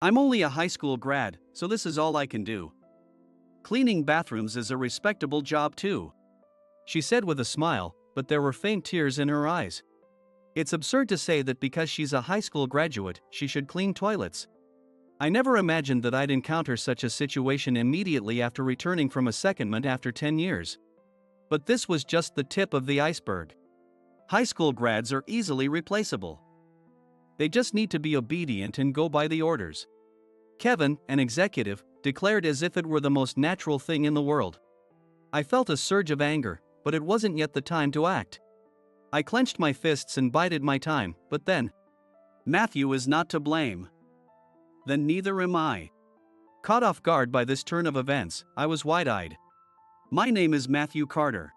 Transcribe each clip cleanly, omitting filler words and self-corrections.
I'm only a high school grad, so this is all I can do. Cleaning bathrooms is a respectable job too, she said with a smile, but there were faint tears in her eyes. It's absurd to say that because she's a high school graduate, she should clean toilets. I never imagined that I'd encounter such a situation immediately after returning from a secondment after 10 years. But this was just the tip of the iceberg. High school grads are easily replaceable. They just need to be obedient and go by the orders. Kevin, an executive, declared as if it were the most natural thing in the world. I felt a surge of anger, but it wasn't yet the time to act. I clenched my fists and bided my time, but then, Matthew is not to blame. Then neither am I. Caught off guard by this turn of events, I was wide-eyed. My name is Matthew Carter.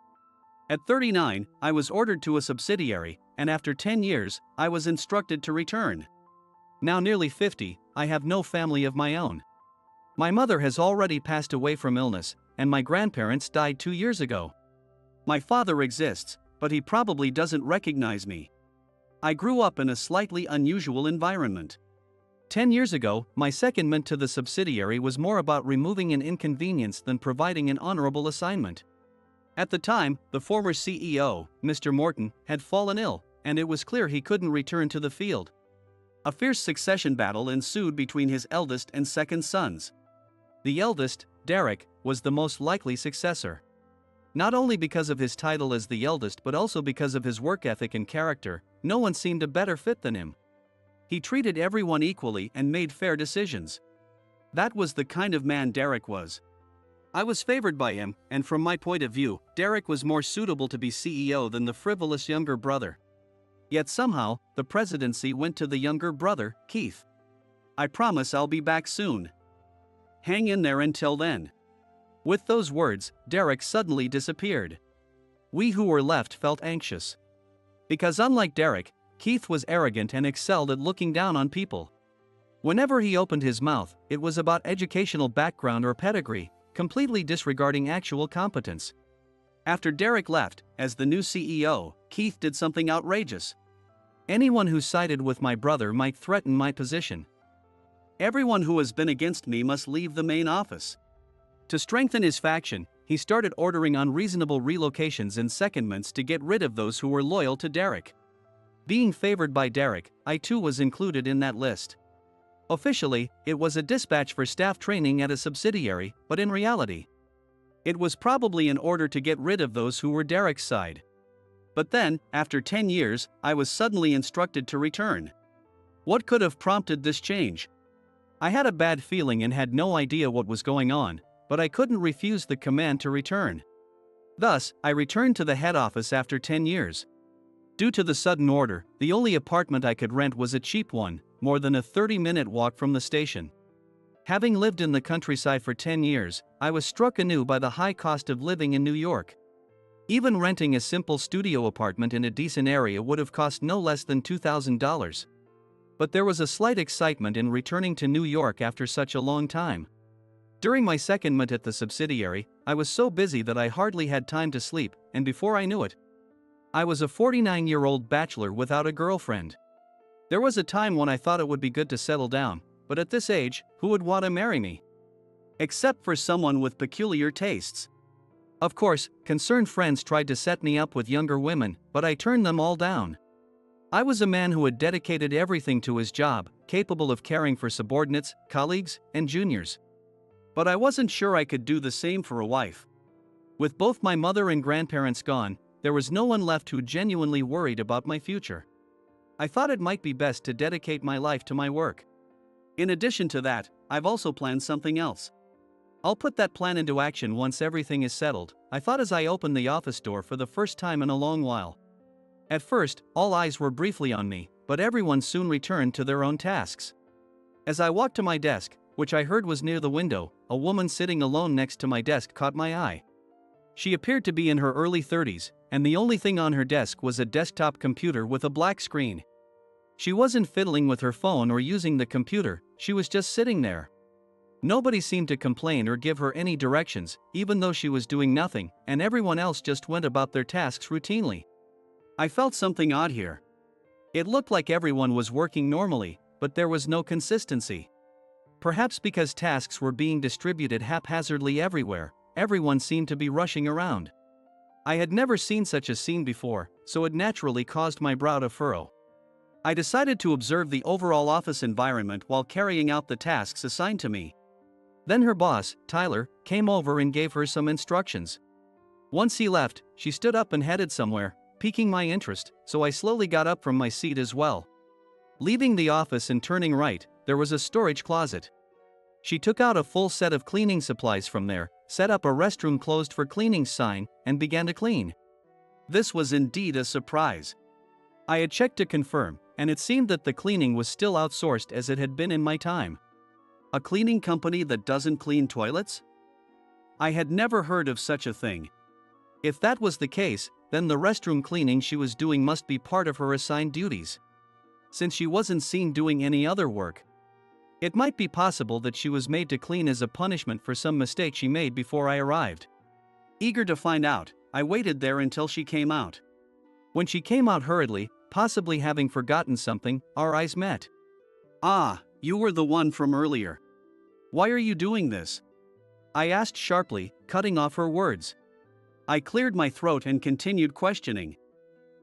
At 39, I was ordered to a subsidiary, and after 10 years, I was instructed to return. Now nearly 50, I have no family of my own. My mother has already passed away from illness, and my grandparents died 2 years ago. My father exists, but he probably doesn't recognize me. I grew up in a slightly unusual environment. 10 years ago, my secondment to the subsidiary was more about removing an inconvenience than providing an honorable assignment. At the time, the former CEO, Mr. Morton, had fallen ill, and it was clear he couldn't return to the field. A fierce succession battle ensued between his eldest and second sons. The eldest, Derek, was the most likely successor. Not only because of his title as the eldest but also because of his work ethic and character, no one seemed a better fit than him. He treated everyone equally and made fair decisions. That was the kind of man Derek was. I was favored by him, and from my point of view, Derek was more suitable to be CEO than the frivolous younger brother. Yet somehow, the presidency went to the younger brother, Keith. I promise I'll be back soon. Hang in there until then. With those words, Derek suddenly disappeared. We who were left felt anxious. Because unlike Derek, Keith was arrogant and excelled at looking down on people. Whenever he opened his mouth, it was about educational background or pedigree, completely disregarding actual competence. After Derek left, as the new CEO, Keith did something outrageous. Anyone who sided with my brother might threaten my position. Everyone who has been against me must leave the main office. To strengthen his faction, he started ordering unreasonable relocations and secondments to get rid of those who were loyal to Derek. Being favored by Derek, I too was included in that list. Officially, it was a dispatch for staff training at a subsidiary, but in reality, it was probably in order to get rid of those who were Derek's side. But then, after 10 years, I was suddenly instructed to return. What could have prompted this change? I had a bad feeling and had no idea what was going on, but I couldn't refuse the command to return. Thus, I returned to the head office after 10 years. Due to the sudden order, the only apartment I could rent was a cheap one, more than a 30-minute walk from the station. Having lived in the countryside for 10 years, I was struck anew by the high cost of living in New York. Even renting a simple studio apartment in a decent area would have cost no less than $2,000. But there was a slight excitement in returning to New York after such a long time. During my secondment at the subsidiary, I was so busy that I hardly had time to sleep, and before I knew it, I was a 49-year-old bachelor without a girlfriend. There was a time when I thought it would be good to settle down, but at this age, who would want to marry me? Except for someone with peculiar tastes. Of course, concerned friends tried to set me up with younger women, but I turned them all down. I was a man who had dedicated everything to his job, capable of caring for subordinates, colleagues, and juniors. But I wasn't sure I could do the same for a wife. With both my mother and grandparents gone, there was no one left who genuinely worried about my future. I thought it might be best to dedicate my life to my work. In addition to that, I've also planned something else. I'll put that plan into action once everything is settled, I thought as I opened the office door for the first time in a long while. At first, all eyes were briefly on me, but everyone soon returned to their own tasks. As I walked to my desk, which I heard was near the window, a woman sitting alone next to my desk caught my eye. She appeared to be in her early 30s, and the only thing on her desk was a desktop computer with a black screen. She wasn't fiddling with her phone or using the computer, she was just sitting there. Nobody seemed to complain or give her any directions, even though she was doing nothing, and everyone else just went about their tasks routinely. I felt something odd here. It looked like everyone was working normally, but there was no consistency. Perhaps because tasks were being distributed haphazardly everywhere, everyone seemed to be rushing around. I had never seen such a scene before, so it naturally caused my brow to furrow. I decided to observe the overall office environment while carrying out the tasks assigned to me. Then her boss, Tyler, came over and gave her some instructions. Once he left, she stood up and headed somewhere, piquing my interest, so I slowly got up from my seat as well. Leaving the office and turning right, there was a storage closet. She took out a full set of cleaning supplies from there, set up a restroom closed for cleaning sign, and began to clean. This was indeed a surprise. I had checked to confirm, and it seemed that the cleaning was still outsourced as it had been in my time. A cleaning company that doesn't clean toilets? I had never heard of such a thing. If that was the case, then the restroom cleaning she was doing must be part of her assigned duties. Since she wasn't seen doing any other work, it might be possible that she was made to clean as a punishment for some mistake she made before I arrived. Eager to find out, I waited there until she came out. When she came out hurriedly, possibly having forgotten something, our eyes met. "Ah, you were the one from earlier. Why are you doing this?" I asked sharply, cutting off her words. I cleared my throat and continued questioning.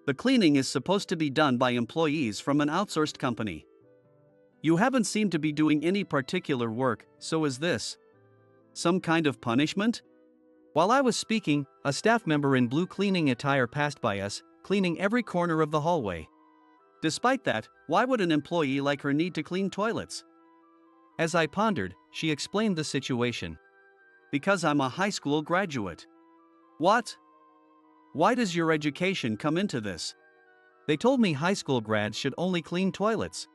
"The cleaning is supposed to be done by employees from an outsourced company. You haven't seemed to be doing any particular work, so is this some kind of punishment?" While I was speaking, a staff member in blue cleaning attire passed by us, cleaning every corner of the hallway. Despite that, why would an employee like her need to clean toilets? As I pondered, she explained the situation. "Because I'm a high school graduate." "What? Why does your education come into this?" "They told me high school grads should only clean toilets."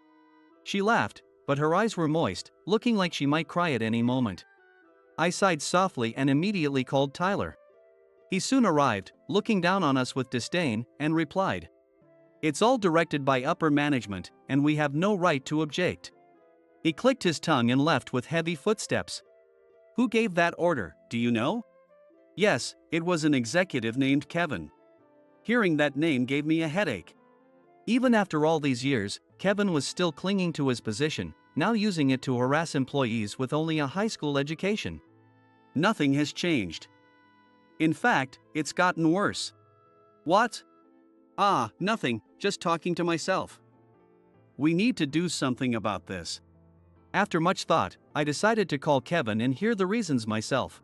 She laughed, but her eyes were moist, looking like she might cry at any moment. I sighed softly and immediately called Tyler. He soon arrived, looking down on us with disdain, and replied, "It's all directed by upper management, and we have no right to object." He clicked his tongue and left with heavy footsteps. "Who gave that order, do you know?" "Yes, it was an executive named Kevin." Hearing that name gave me a headache. Even after all these years, Kevin was still clinging to his position, now using it to harass employees with only a high school education. Nothing has changed. In fact, it's gotten worse. "What?" "Ah, nothing, just talking to myself." "We need to do something about this." After much thought, I decided to call Kevin and hear the reasons myself.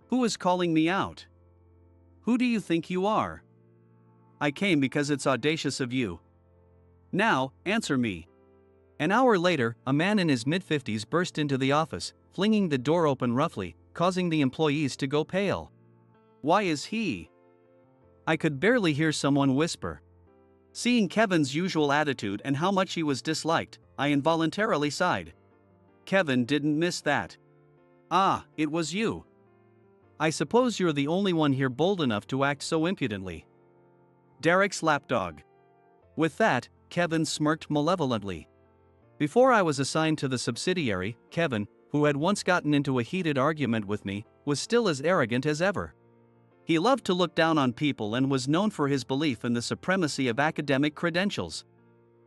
"Who is calling me out? Who do you think you are?" "I came because it's audacious of you. Now, answer me." An hour later, a man in his mid-50s burst into the office, flinging the door open roughly, causing the employees to go pale. "Why is he?" I could barely hear someone whisper. Seeing Kevin's usual attitude and how much he was disliked, I involuntarily sighed. Kevin didn't miss that. "Ah, it was you. I suppose you're the only one here bold enough to act so impudently." Derek's lapdog. With that, Kevin smirked malevolently. Before I was assigned to the subsidiary, Kevin, who had once gotten into a heated argument with me, was still as arrogant as ever. He loved to look down on people and was known for his belief in the supremacy of academic credentials.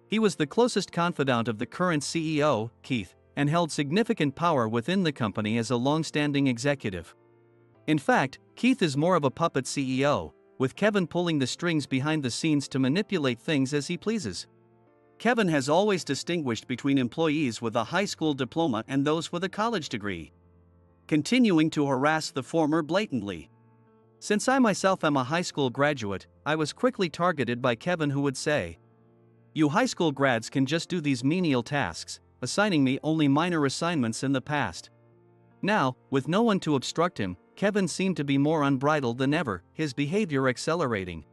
He was the closest confidant of the current CEO, Keith, and held significant power within the company as a long-standing executive. In fact, Keith is more of a puppet CEO, with Kevin pulling the strings behind the scenes to manipulate things as he pleases. Kevin has always distinguished between employees with a high school diploma and those with a college degree, continuing to harass the former blatantly. Since I myself am a high school graduate, I was quickly targeted by Kevin, who would say, "You high school grads can just do these menial tasks," assigning me only minor assignments in the past. Now, with no one to obstruct him, Kevin seemed to be more unbridled than ever, his behavior accelerating.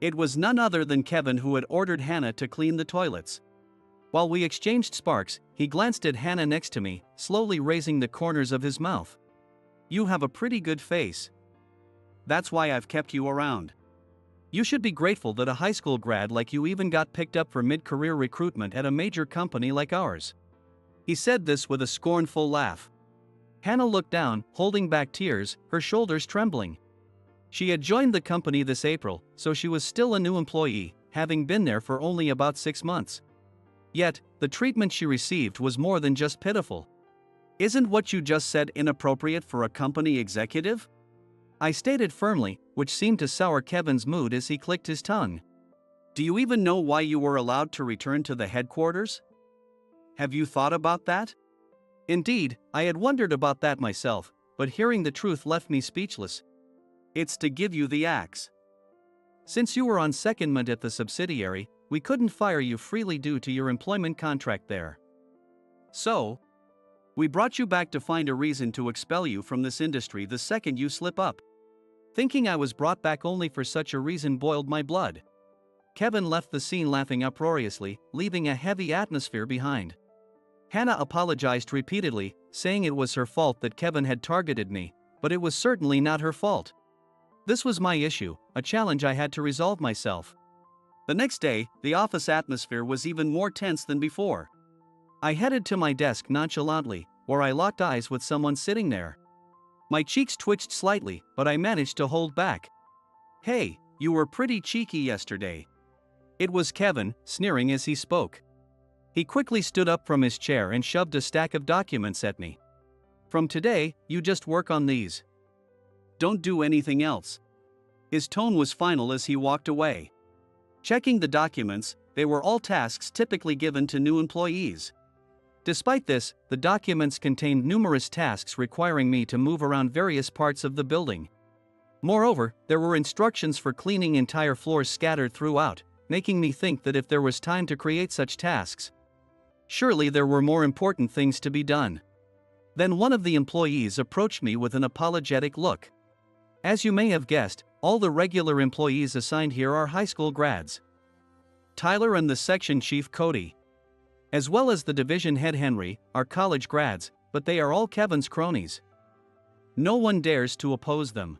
It was none other than Kevin who had ordered Hannah to clean the toilets. While we exchanged sparks, he glanced at Hannah next to me, slowly raising the corners of his mouth. "You have a pretty good face. That's why I've kept you around. You should be grateful that a high school grad like you even got picked up for mid-career recruitment at a major company like ours." He said this with a scornful laugh. Hannah looked down, holding back tears, her shoulders trembling. She had joined the company this April, so she was still a new employee, having been there for only about 6 months. Yet, the treatment she received was more than just pitiful. Isn't what you just said inappropriate for a company executive? I stated firmly, which seemed to sour Kevin's mood as he clicked his tongue. Do you even know why you were allowed to return to the headquarters? Have you thought about that? Indeed, I had wondered about that myself, but hearing the truth left me speechless. It's to give you the axe. Since you were on secondment at the subsidiary, we couldn't fire you freely due to your employment contract there. So, we brought you back to find a reason to expel you from this industry the second you slip up. Thinking I was brought back only for such a reason boiled my blood. Kevin left the scene laughing uproariously, leaving a heavy atmosphere behind. Hannah apologized repeatedly, saying it was her fault that Kevin had targeted me, but it was certainly not her fault. This was my issue, a challenge I had to resolve myself. The next day, the office atmosphere was even more tense than before. I headed to my desk nonchalantly, where I locked eyes with someone sitting there. My cheeks twitched slightly, but I managed to hold back. Hey, you were pretty cheeky yesterday. It was Kevin, sneering as he spoke. He quickly stood up from his chair and shoved a stack of documents at me. From today, you just work on these. Don't do anything else. His tone was final as he walked away. Checking the documents, they were all tasks typically given to new employees. Despite this, the documents contained numerous tasks requiring me to move around various parts of the building. Moreover, there were instructions for cleaning entire floors scattered throughout, making me think that if there was time to create such tasks, surely there were more important things to be done. Then one of the employees approached me with an apologetic look. As you may have guessed, all the regular employees assigned here are high school grads. Tyler and the section chief Cody, as well as the division head Henry, are college grads, but they are all Kevin's cronies. No one dares to oppose them.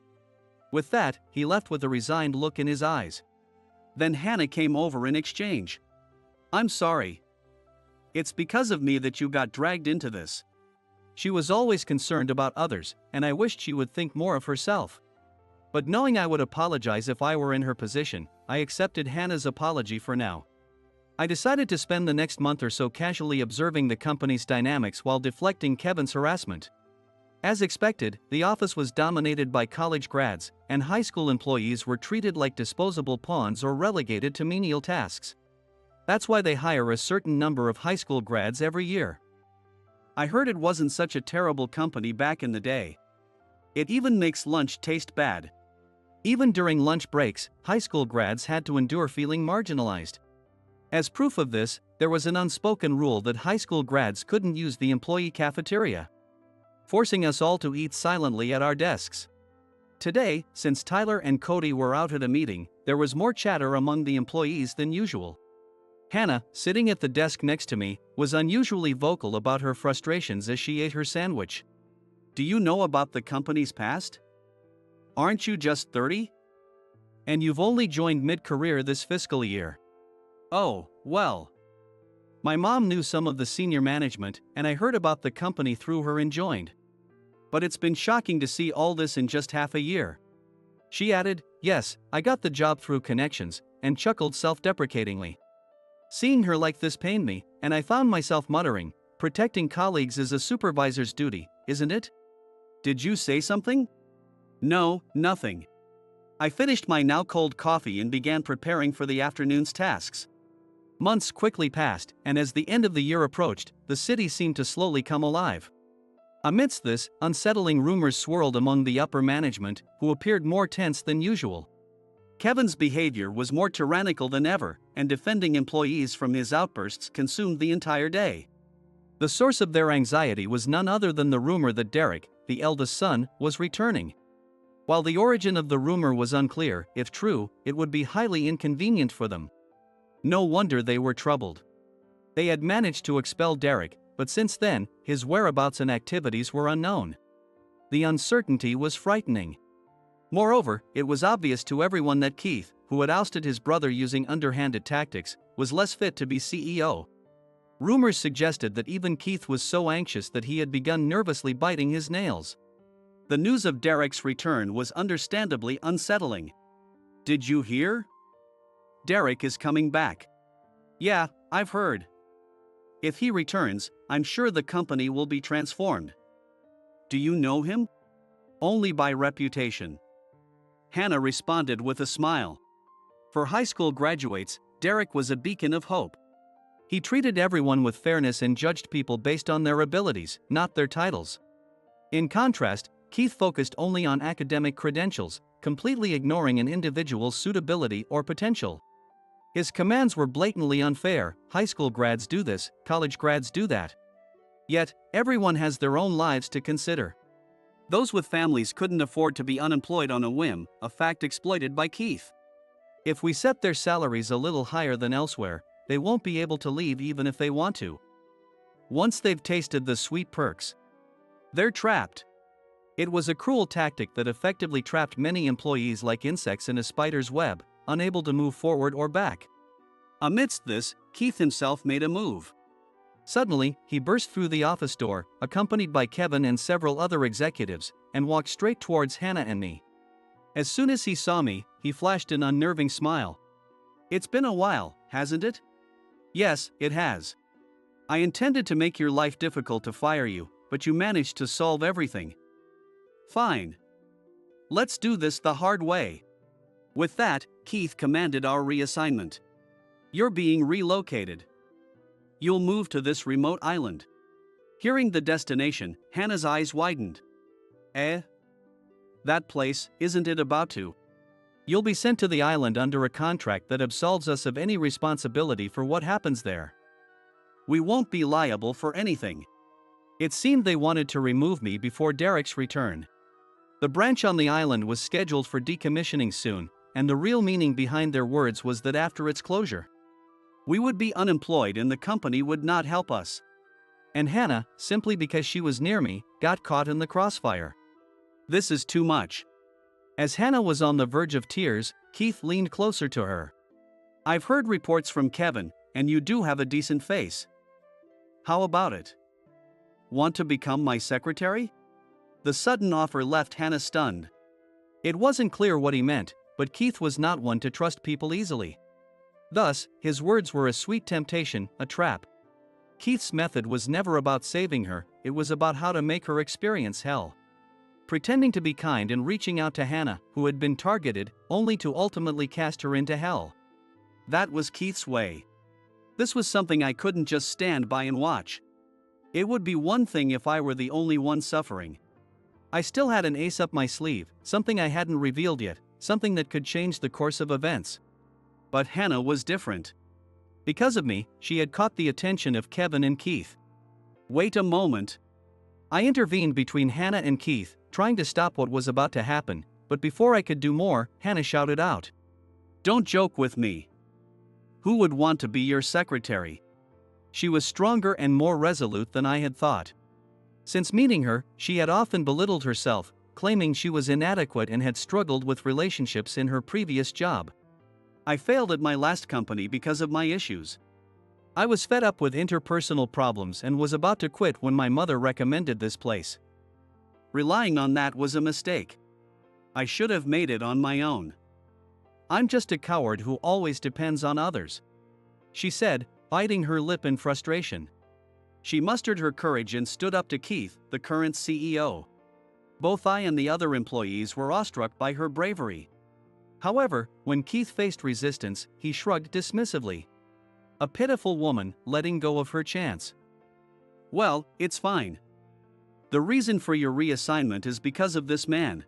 With that, he left with a resigned look in his eyes. Then Hannah came over in exchange. I'm sorry. It's because of me that you got dragged into this. She was always concerned about others, and I wished she would think more of herself. But knowing I would apologize if I were in her position, I accepted Hannah's apology for now. I decided to spend the next month or so casually observing the company's dynamics while deflecting Kevin's harassment. As expected, the office was dominated by college grads, and high school employees were treated like disposable pawns or relegated to menial tasks. That's why they hire a certain number of high school grads every year. I heard it wasn't such a terrible company back in the day. It even makes lunch taste bad. Even during lunch breaks, high school grads had to endure feeling marginalized. As proof of this, there was an unspoken rule that high school grads couldn't use the employee cafeteria, forcing us all to eat silently at our desks. Today, since Tyler and Cody were out at a meeting, there was more chatter among the employees than usual. Hannah, sitting at the desk next to me, was unusually vocal about her frustrations as she ate her sandwich. Do you know about the company's past? Aren't you just 30? And you've only joined mid-career this fiscal year. Oh, well. My mom knew some of the senior management, and I heard about the company through her and joined. But it's been shocking to see all this in just half a year. She added, yes, I got the job through connections, and chuckled self-deprecatingly. Seeing her like this pained me, and I found myself muttering, protecting colleagues is a supervisor's duty, isn't it? Did you say something? No, nothing. I finished my now cold coffee and began preparing for the afternoon's tasks. Months quickly passed, and as the end of the year approached, the city seemed to slowly come alive. Amidst this, unsettling rumors swirled among the upper management, who appeared more tense than usual. Kevin's behavior was more tyrannical than ever, and defending employees from his outbursts consumed the entire day. The source of their anxiety was none other than the rumor that Derek, the eldest son, was returning. While the origin of the rumor was unclear, if true, it would be highly inconvenient for them. No wonder they were troubled. They had managed to expel Derek, but since then, his whereabouts and activities were unknown. The uncertainty was frightening. Moreover, it was obvious to everyone that Keith, who had ousted his brother using underhanded tactics, was less fit to be CEO. Rumors suggested that even Keith was so anxious that he had begun nervously biting his nails. The news of Derek's return was understandably unsettling. Did you hear? Derek is coming back. Yeah, I've heard. If he returns, I'm sure the company will be transformed. Do you know him? Only by reputation. Hannah responded with a smile. For high school graduates, Derek was a beacon of hope. He treated everyone with fairness and judged people based on their abilities, not their titles. In contrast, Keith focused only on academic credentials, completely ignoring an individual's suitability or potential. His commands were blatantly unfair. High school grads do this, college grads do that. Yet, everyone has their own lives to consider. Those with families couldn't afford to be unemployed on a whim, a fact exploited by Keith. If we set their salaries a little higher than elsewhere, they won't be able to leave even if they want to. Once they've tasted the sweet perks, they're trapped. It was a cruel tactic that effectively trapped many employees like insects in a spider's web, unable to move forward or back. Amidst this, Keith himself made a move. Suddenly, he burst through the office door, accompanied by Kevin and several other executives, and walked straight towards Hannah and me. As soon as he saw me, he flashed an unnerving smile. "It's been a while, hasn't it?" "Yes, it has. I intended to make your life difficult to fire you, but you managed to solve everything." "Fine. Let's do this the hard way." With that, Keith commanded our reassignment. "You're being relocated. You'll move to this remote island." Hearing the destination, Hannah's eyes widened. "Eh? That place, isn't it about to?" "You'll be sent to the island under a contract that absolves us of any responsibility for what happens there. We won't be liable for anything." It seemed they wanted to remove me before Derek's return. The branch on the island was scheduled for decommissioning soon, and the real meaning behind their words was that after its closure, we would be unemployed and the company would not help us. And Hannah, simply because she was near me, got caught in the crossfire. This is too much. As Hannah was on the verge of tears, Keith leaned closer to her. "I've heard reports from Kevin, and you do have a decent face. How about it? Want to become my secretary?" The sudden offer left Hannah stunned. It wasn't clear what he meant, but Keith was not one to trust people easily. Thus, his words were a sweet temptation, a trap. Keith's method was never about saving her, it was about how to make her experience hell. Pretending to be kind and reaching out to Hannah, who had been targeted, only to ultimately cast her into hell. That was Keith's way. This was something I couldn't just stand by and watch. It would be one thing if I were the only one suffering. I still had an ace up my sleeve, something I hadn't revealed yet, something that could change the course of events. But Hannah was different. Because of me, she had caught the attention of Kevin and Keith. "Wait a moment." I intervened between Hannah and Keith, trying to stop what was about to happen, but before I could do more, Hannah shouted out, "Don't joke with me. Who would want to be your secretary?" She was stronger and more resolute than I had thought. Since meeting her, she had often belittled herself, claiming she was inadequate and had struggled with relationships in her previous job. I failed at my last company because of my issues. I was fed up with interpersonal problems and was about to quit when my mother recommended this place. Relying on that was a mistake. I should have made it on my own. "I'm just a coward who always depends on others," she said, biting her lip in frustration. She mustered her courage and stood up to Keith, the current CEO. Both I and the other employees were awestruck by her bravery. However, when Keith faced resistance, he shrugged dismissively. A pitiful woman, letting go of her chance. "Well, it's fine. The reason for your reassignment is because of this man.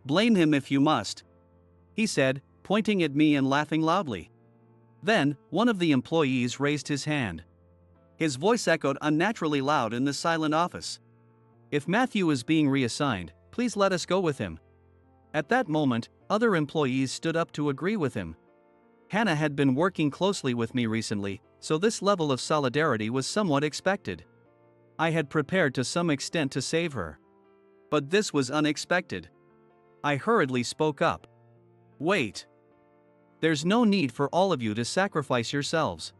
Blame him if you must," he said, pointing at me and laughing loudly. Then, one of the employees raised his hand. His voice echoed unnaturally loud in the silent office. "If Matthew is being reassigned, please let us go with him." At that moment, other employees stood up to agree with him. Hannah had been working closely with me recently, so this level of solidarity was somewhat expected. I had prepared to some extent to save her. But this was unexpected. I hurriedly spoke up. "Wait. There's no need for all of you to sacrifice yourselves.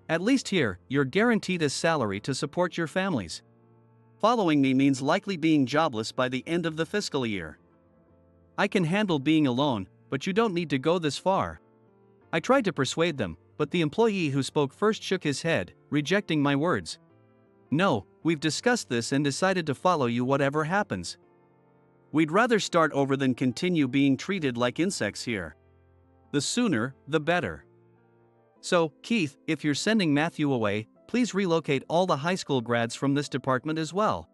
At least here, you're guaranteed a salary to support your families. Following me means likely being jobless by the end of the fiscal year. I can handle being alone, but you don't need to go this far." I tried to persuade them, but the employee who spoke first shook his head, rejecting my words. "No, we've discussed this and decided to follow you whatever happens. We'd rather start over than continue being treated like insects here. The sooner, the better. So, Keith, if you're sending Matthew away, please relocate all the high school grads from this department as well,"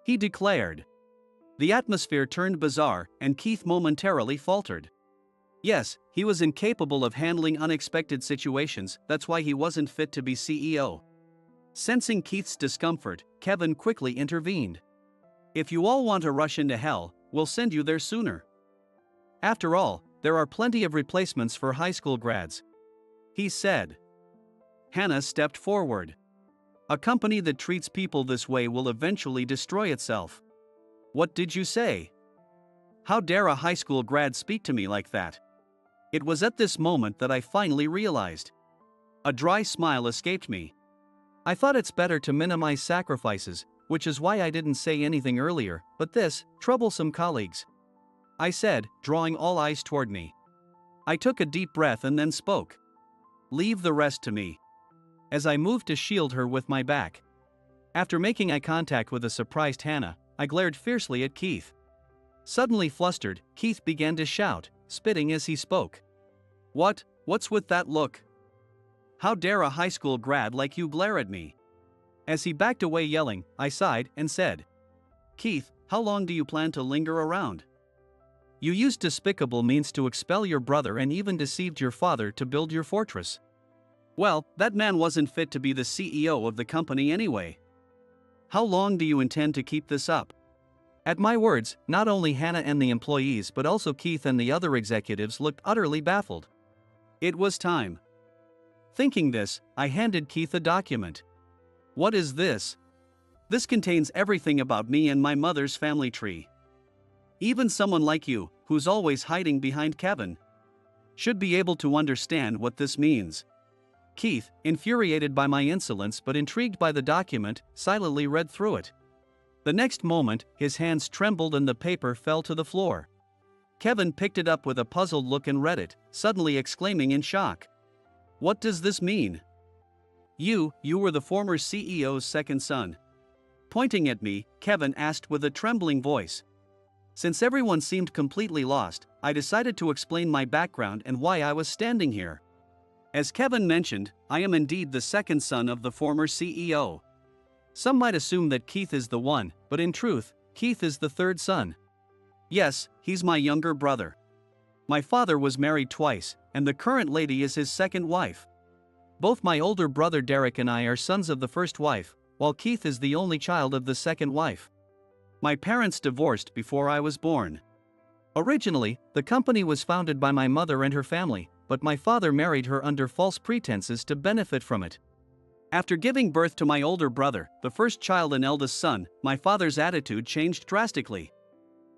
he declared. The atmosphere turned bizarre, and Keith momentarily faltered. Yes, he was incapable of handling unexpected situations, that's why he wasn't fit to be CEO. Sensing Keith's discomfort, Kevin quickly intervened. "If you all want to rush into hell, we'll send you there sooner. After all, there are plenty of replacements for high school grads," he said. Hannah stepped forward. "A company that treats people this way will eventually destroy itself." "What did you say? How dare a high school grad speak to me like that?" It was at this moment that I finally realized. A dry smile escaped me. I thought it's better to minimize sacrifices, which is why I didn't say anything earlier, but this, troublesome colleagues, I said, drawing all eyes toward me. I took a deep breath and then spoke. "Leave the rest to me," as I moved to shield her with my back. After making eye contact with a surprised Hannah, I glared fiercely at Keith. Suddenly flustered, Keith began to shout, spitting as he spoke. What's with that look? How dare a high school grad like you glare at me?" As he backed away yelling, I sighed and said, "Keith, how long do you plan to linger around? You used despicable means to expel your brother and even deceived your father to build your fortress. Well, that man wasn't fit to be the CEO of the company anyway. How long do you intend to keep this up?" At my words, not only Hannah and the employees but also Keith and the other executives looked utterly baffled. It was time. Thinking this, I handed Keith a document. "What is this?" "This contains everything about me and my mother's family tree. Even someone like you, who's always hiding behind Kevin, should be able to understand what this means." Keith, infuriated by my insolence but intrigued by the document, silently read through it. The next moment, his hands trembled and the paper fell to the floor. Kevin picked it up with a puzzled look and read it, suddenly exclaiming in shock. "What does this mean? You were the former CEO's second son." Pointing at me, Kevin asked with a trembling voice. Since everyone seemed completely lost, I decided to explain my background and why I was standing here. As Kevin mentioned, I am indeed the second son of the former CEO. Some might assume that Keith is the one, but in truth, Keith is the third son. Yes, he's my younger brother. My father was married twice, and the current lady is his second wife. Both my older brother Derek and I are sons of the first wife, while Keith is the only child of the second wife. My parents divorced before I was born. Originally, the company was founded by my mother and her family, but my father married her under false pretenses to benefit from it. After giving birth to my older brother, the first child and eldest son, my father's attitude changed drastically.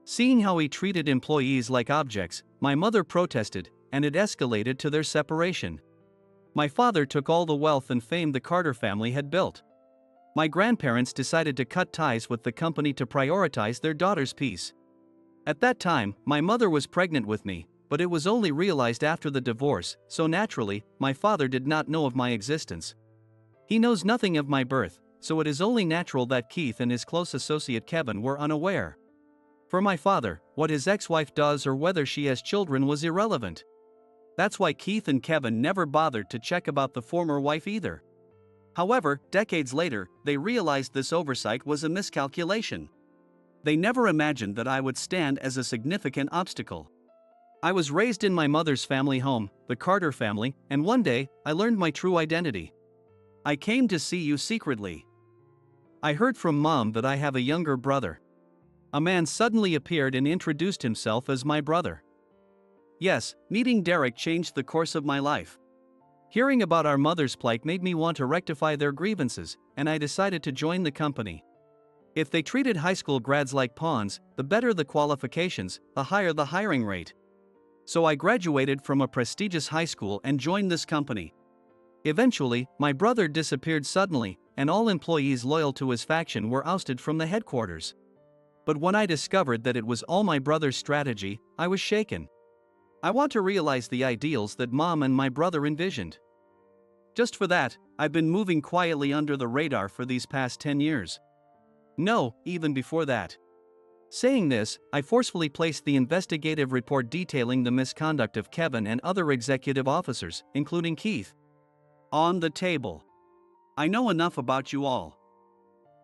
Seeing how he treated employees like objects, my mother protested, and it escalated to their separation. My father took all the wealth and fame the Carter family had built. My grandparents decided to cut ties with the company to prioritize their daughter's peace. At that time, my mother was pregnant with me, but it was only realized after the divorce, so naturally, my father did not know of my existence. He knows nothing of my birth, so it is only natural that Keith and his close associate Kevin were unaware. For my father, what his ex-wife does or whether she has children was irrelevant. That's why Keith and Kevin never bothered to check about the former wife either. However, decades later, they realized this oversight was a miscalculation. They never imagined that I would stand as a significant obstacle. I was raised in my mother's family home, the Carter family, and one day, I learned my true identity. I came to see you secretly. I heard from Mom that I have a younger brother. A man suddenly appeared and introduced himself as my brother. Yes, meeting Derek changed the course of my life. Hearing about our mother's plight made me want to rectify their grievances, and I decided to join the company. If they treated high school grads like pawns, the better the qualifications, the higher the hiring rate. So I graduated from a prestigious high school and joined this company. Eventually, my brother disappeared suddenly, and all employees loyal to his faction were ousted from the headquarters. But when I discovered that it was all my brother's strategy, I was shaken. I want to realize the ideals that Mom and my brother envisioned. Just for that, I've been moving quietly under the radar for these past 10 years. No, even before that. Saying this, I forcefully placed the investigative report detailing the misconduct of Kevin and other executive officers, including Keith, on the table. I know enough about you all.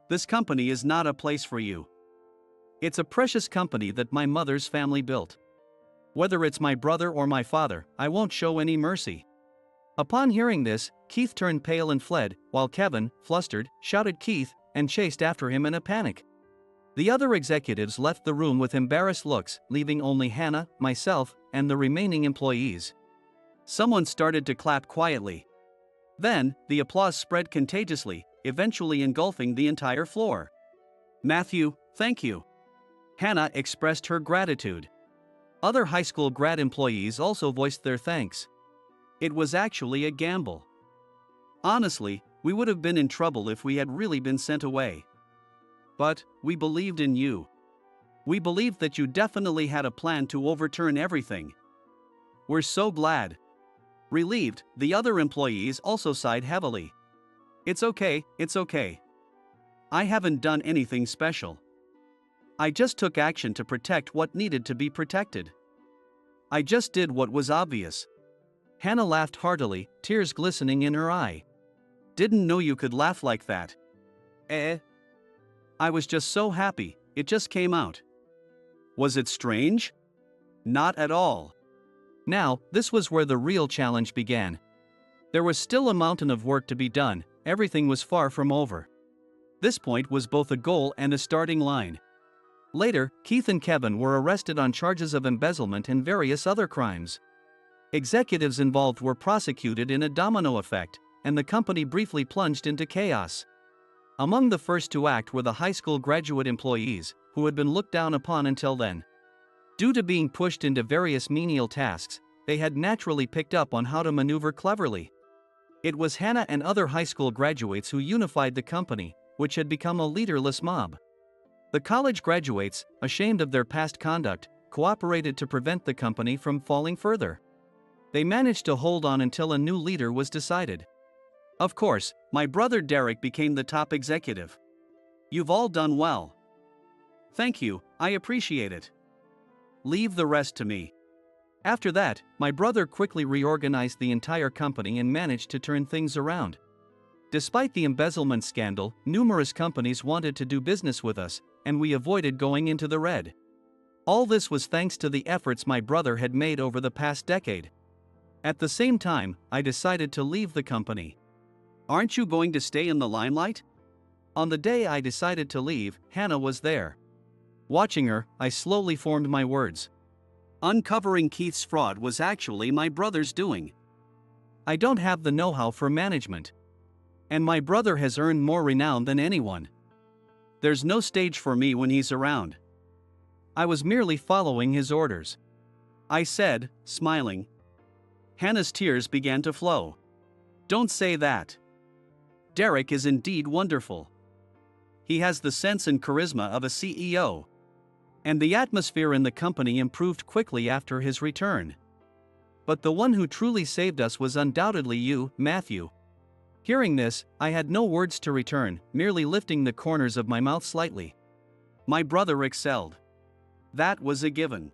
This company is not a place for you. It's a precious company that my mother's family built. Whether it's my brother or my father, I won't show any mercy. Upon hearing this, Keith turned pale and fled, while Kevin, flustered, shouted Keith and chased after him in a panic. The other executives left the room with embarrassed looks, leaving only Hannah, myself, and the remaining employees. Someone started to clap quietly. Then, the applause spread contagiously, eventually engulfing the entire floor. Matthew, thank you. Hannah expressed her gratitude. Other high school grad employees also voiced their thanks. It was actually a gamble. Honestly, we would have been in trouble if we had really been sent away. But, we believed in you. We believed that you definitely had a plan to overturn everything. We're so glad. Relieved, the other employees also sighed heavily. It's okay. I haven't done anything special. I just took action to protect what needed to be protected. I just did what was obvious. Hannah laughed heartily, tears glistening in her eye. Didn't know you could laugh like that. I was just so happy, it just came out. Was it strange? Not at all. Now, this was where the real challenge began. There was still a mountain of work to be done, everything was far from over. This point was both a goal and a starting line. Later, Keith and Kevin were arrested on charges of embezzlement and various other crimes. Executives involved were prosecuted in a domino effect, and the company briefly plunged into chaos. Among the first to act were the high school graduate employees, who had been looked down upon until then. Due to being pushed into various menial tasks, they had naturally picked up on how to maneuver cleverly. It was Hannah and other high school graduates who unified the company, which had become a leaderless mob. The college graduates, ashamed of their past conduct, cooperated to prevent the company from falling further. They managed to hold on until a new leader was decided. Of course, my brother Derek became the top executive. You've all done well. Thank you, I appreciate it. Leave the rest to me. After that, my brother quickly reorganized the entire company and managed to turn things around. Despite the embezzlement scandal, numerous companies wanted to do business with us, and we avoided going into the red. All this was thanks to the efforts my brother had made over the past decade. At the same time, I decided to leave the company. Aren't you going to stay in the limelight? On the day I decided to leave, Hannah was there. Watching her, I slowly formed my words. Uncovering Keith's fraud was actually my brother's doing. I don't have the know-how for management. And my brother has earned more renown than anyone. There's no stage for me when he's around. I was merely following his orders. I said, smiling. Hannah's tears began to flow. Don't say that. Derek is indeed wonderful. He has the sense and charisma of a CEO. And the atmosphere in the company improved quickly after his return. But the one who truly saved us was undoubtedly you, Matthew. Hearing this, I had no words to return, merely lifting the corners of my mouth slightly. My brother excelled. That was a given.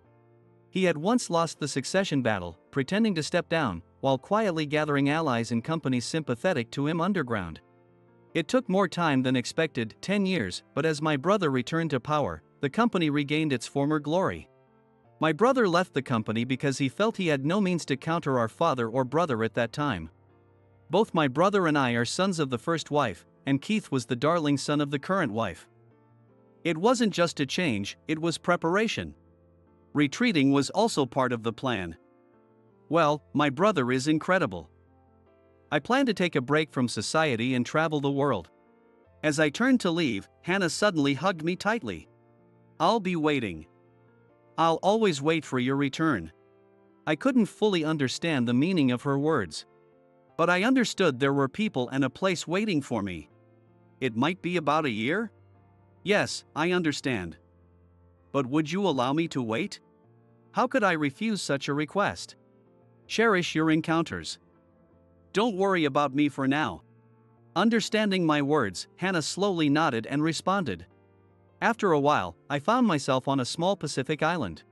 He had once lost the succession battle, pretending to step down, while quietly gathering allies and companies sympathetic to him underground. It took more time than expected, 10 years, but as my brother returned to power, the company regained its former glory. My brother left the company because he felt he had no means to counter our father or brother at that time. Both my brother and I are sons of the first wife, and Keith was the darling son of the current wife. It wasn't just a change, it was preparation. Retreating was also part of the plan. Well, my brother is incredible. I plan to take a break from society and travel the world. As I turned to leave, Hannah suddenly hugged me tightly. I'll be waiting. I'll always wait for your return. I couldn't fully understand the meaning of her words. But I understood there were people and a place waiting for me. It might be about a year? Yes, I understand. But would you allow me to wait? How could I refuse such a request? Cherish your encounters. Don't worry about me for now. Understanding my words, Hannah slowly nodded and responded. After a while, I found myself on a small Pacific island,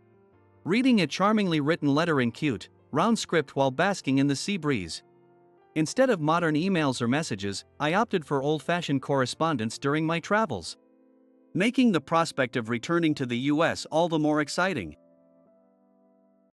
reading a charmingly written letter in cute, round script while basking in the sea breeze. Instead of modern emails or messages, I opted for old-fashioned correspondence during my travels, making the prospect of returning to the US all the more exciting.